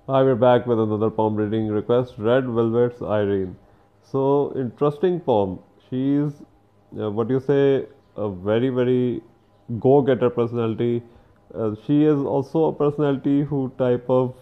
Hi, we're back with another poem reading request. Red Velvet's Irene. So, interesting poem. She's, what do you say, a very go-getter personality. She is also a personality who type of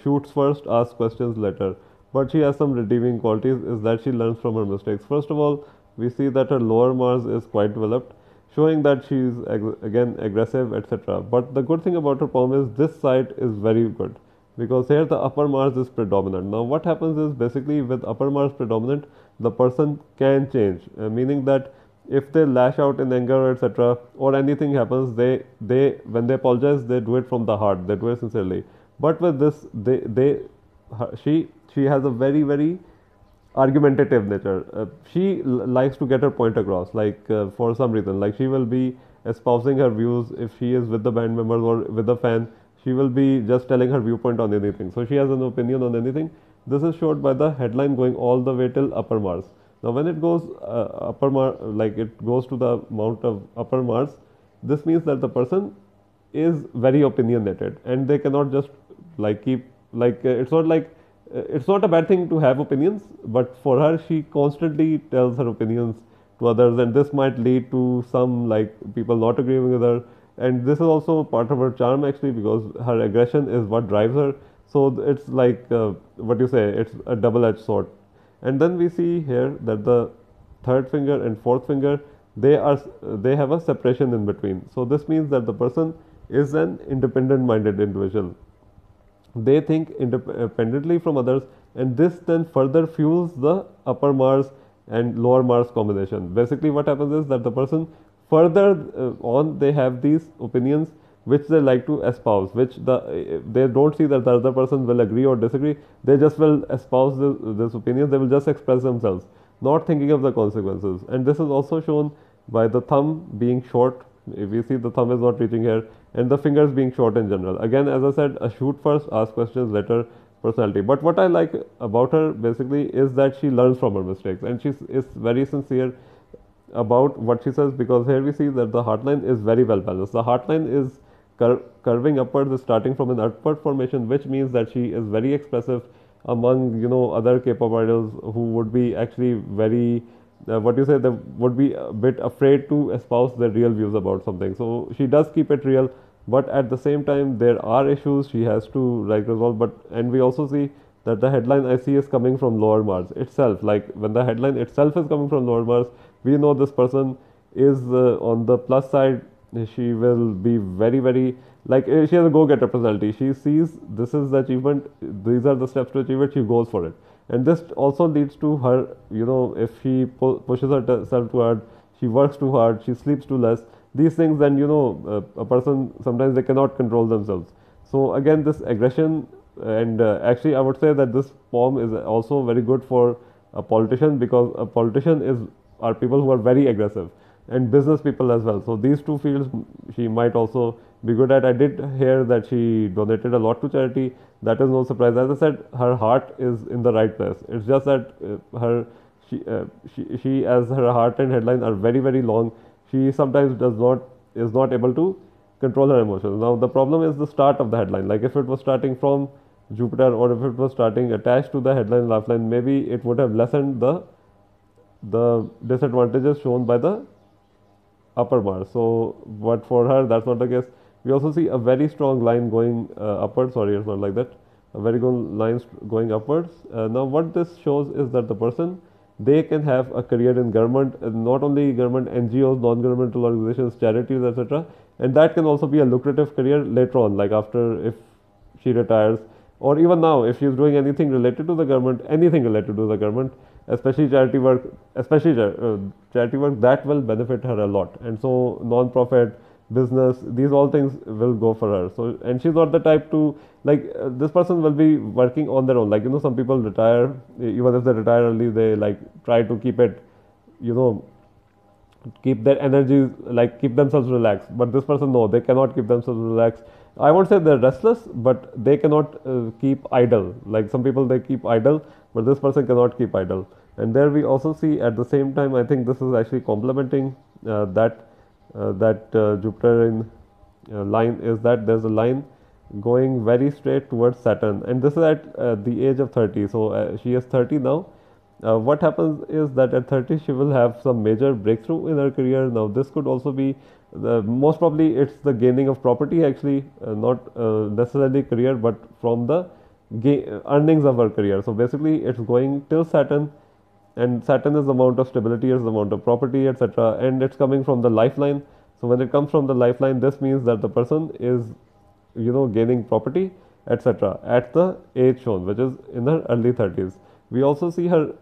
shoots first, asks questions later. But she has some redeeming qualities, is that she learns from her mistakes. First of all, we see that her lower Mars is quite developed, showing that she's again aggressive, etc. But the good thing about her poem is this side is very good because here the upper Mars is predominant. Now, what happens is basically with upper Mars predominant, the person can change, meaning that if they lash out in anger, etc., or anything happens, they when they apologize, they do it from the heart, they do it sincerely. But with this, she has a very argumentative nature. She likes to get her point across, like for some reason, like she will be espousing her views if she is with the band members or with the fan. She will be just telling her viewpoint on anything. So she has an opinion on anything. This is showed by the headline going all the way till upper Mars. Now, when it goes upper Mars, like it goes to the amount of upper Mars, this means that the person is very opinionated and they cannot just like keep it's not like it's not a bad thing to have opinions, but for her she constantly tells her opinions to others, and this might lead to some like people not agreeing with her. And this is also part of her charm actually, because her aggression is what drives her. So it's like what you say, it's a double-edged sword. And then we see here that the third finger and fourth finger, they have a separation in between. So this means that the person is an independent minded individual. They think independently from others, and this then further fuels the upper Mars and lower Mars combination. Basically, what happens is that the person further on, they have these opinions which they like to espouse, which they don't see that the other person will agree or disagree. They just will espouse this opinions. They will just express themselves, not thinking of the consequences. And this is also shown by the thumb being short. If you see, the thumb is not reaching here, and the fingers being short in general. Again, as I said, a shoot first, ask questions later personality. But what I like about her basically is that she learns from her mistakes, and she is very sincere about what she says, because here we see that the heartline is very well balanced. The heartline is curving upwards, is starting from an upward formation, which means that she is very expressive among other K-pop idols who would be actually very what you say, they would be a bit afraid to espouse their real views about something. So she does keep it real, but at the same time there are issues she has to like resolve. But and we also see that the headline I see is coming from lower Mars itself. Like when the headline itself is coming from lower Mars, we know this person is on the plus side. She will be very like she has a go-getter personality. She sees this is the achievement, these are the steps to achieve it, she goes for it. And this also leads to her, if she pushes herself too hard, she works too hard, she sleeps too less, these things, then a person sometimes they cannot control themselves. So again, this aggression, and actually I would say that this poem is also very good for a politician, because a politician is are people who are very aggressive, and business people as well. So these two fields she might also be good at. I did hear that she donated a lot to charity. That is no surprise. As I said, her heart is in the right place. It's just that her she as her heart and headline are very long. She sometimes does not is not able to control her emotions. Now the problem is the start of the headline. Like if it was starting from Jupiter, or if it was starting attached to the headline lifeline, maybe it would have lessened the disadvantages shown by the upper bar. So, but for her, that's not the case. We also see a very strong line going upwards. Sorry, it's not like that. A very good line going upwards. Now, what this shows is that the person, they can have a career in government, not only government, NGOs, non-governmental organizations, charities, etc. And that can also be a lucrative career later on, like after if she retires, or even now if she's doing anything related to the government, anything related to the government, especially charity work, especially charity work, that will benefit her a lot. And so non-profit business, these all things will go for her. So, and she's not the type to like this person will be working on their own. Like some people retire, even if they retire early, they like try to keep it, you know keep their energy, like keep themselves relaxed. But this person, no, they cannot keep themselves relaxed. I won't say they're restless, but they cannot keep idle. Like some people, they keep idle, but this person cannot keep idle. And there we also see at the same time, I think this is actually complementing that Jupiter in line, is that there's a line going very straight towards Saturn, and this is at the age of 30. So she is 30 now. What happens is that at 30 she will have some major breakthrough in her career. Now this could also be most probably it's the gaining of property actually, not necessarily career, but from the earnings of her career. So basically it's going till Saturn, and Saturn is the amount of stability, is the amount of property, etc. And it's coming from the lifeline. So when it comes from the lifeline, this means that the person is, gaining property, etc. at the age shown, which is in her early 30s. We also see her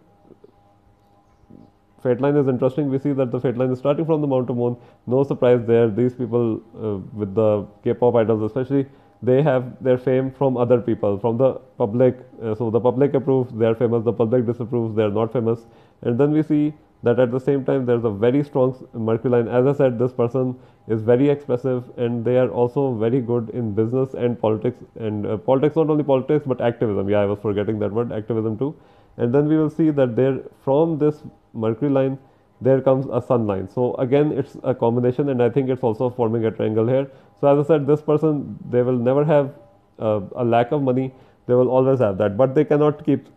fate line is interesting. We see that the fate line is starting from the Mount of Moon. No surprise there. These people with the K-pop idols, especially, they have their fame from other people, from the public. So the public approves, they are famous. The public disapproves, they are not famous. And then we see that at the same time, there's a very strong Mercury line. As I said, this person is very expressive, and they are also very good in business and politics. And politics, not only politics, but activism. Yeah, I was forgetting that word, activism too. And then we will see that there, from this Mercury line, there comes a sun line. So again, it's a combination, and I think it's also forming a triangle here. So as I said, this person, they will never have a lack of money. They will always have that, but they cannot keep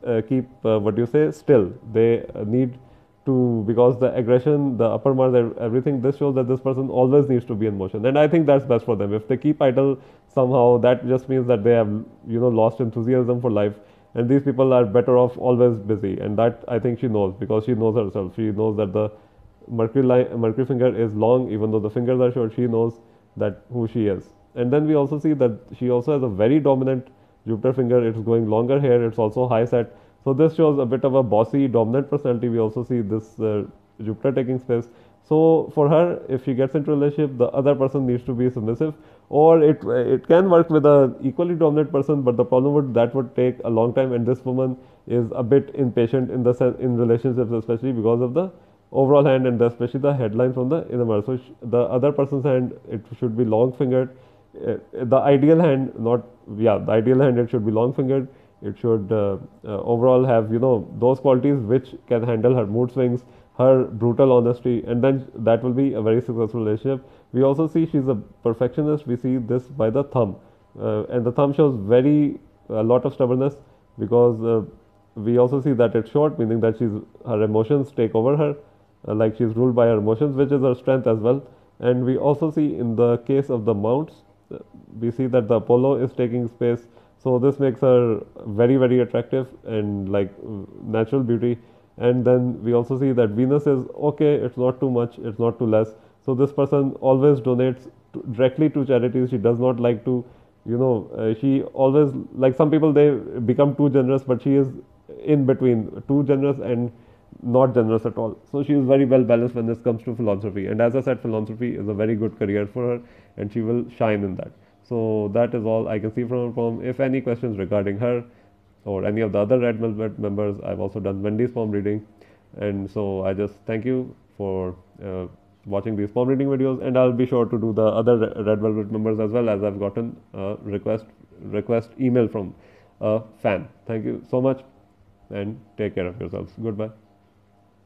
what you say still. They need to, because the aggression, the upper Mars, everything. This shows that this person always needs to be in motion, and I think that's best for them. If they keep idle somehow, that just means that they have lost enthusiasm for life, and these people are better off always busy, and that I think she knows, because she knows herself. She knows that the Mercury finger is long, even though the fingers are short. She knows that who she is. And then we also see that she also has a very dominant Jupiter finger. It's going longer here. It's also high set. So this shows a bit of a bossy, dominant personality. We also see this Jupiter taking space. So for her, if she gets into a relationship, the other person needs to be submissive, or it can work with a equally dominant person. But the problem would that would take a long time, and this woman is a bit impatient in in relationships, especially because of the overall hand, and especially the headline from the inner Mars. So the other person's hand, it should be long fingered. The ideal hand, not yeah, the ideal hand, it should be long fingered. It should overall have those qualities which can handle her mood swings, her brutal honesty, and then that will be a very successful relationship. We also see she's a perfectionist. We see this by the thumb, and the thumb shows very a lot of stubbornness, because we also see that it's short, meaning that her emotions take over her, like she's ruled by her emotions, which is her strength as well. And we also see in the case of the mounts, we see that the Apollo is taking space. So this makes her very, very attractive and like natural beauty. And then we also see that Venus is okay, it's not too much, it's not too less. So this person always donates directly to charities. She does not like to, she always, like some people, they become too generous, but she is in between, too generous and not generous at all. So she is very well balanced when this comes to philanthropy. And as I said, philanthropy is a very good career for her, and she will shine in that. So that is all I can see from her poem. If any questions regarding her or any of the other Red Velvet members, I've also done Wendy's poem reading. And so I just thank you for watching these poem reading videos, and I'll be sure to do the other Red Velvet members as well, as I've gotten a request email from a fan. Thank you so much, and take care of yourselves. Goodbye.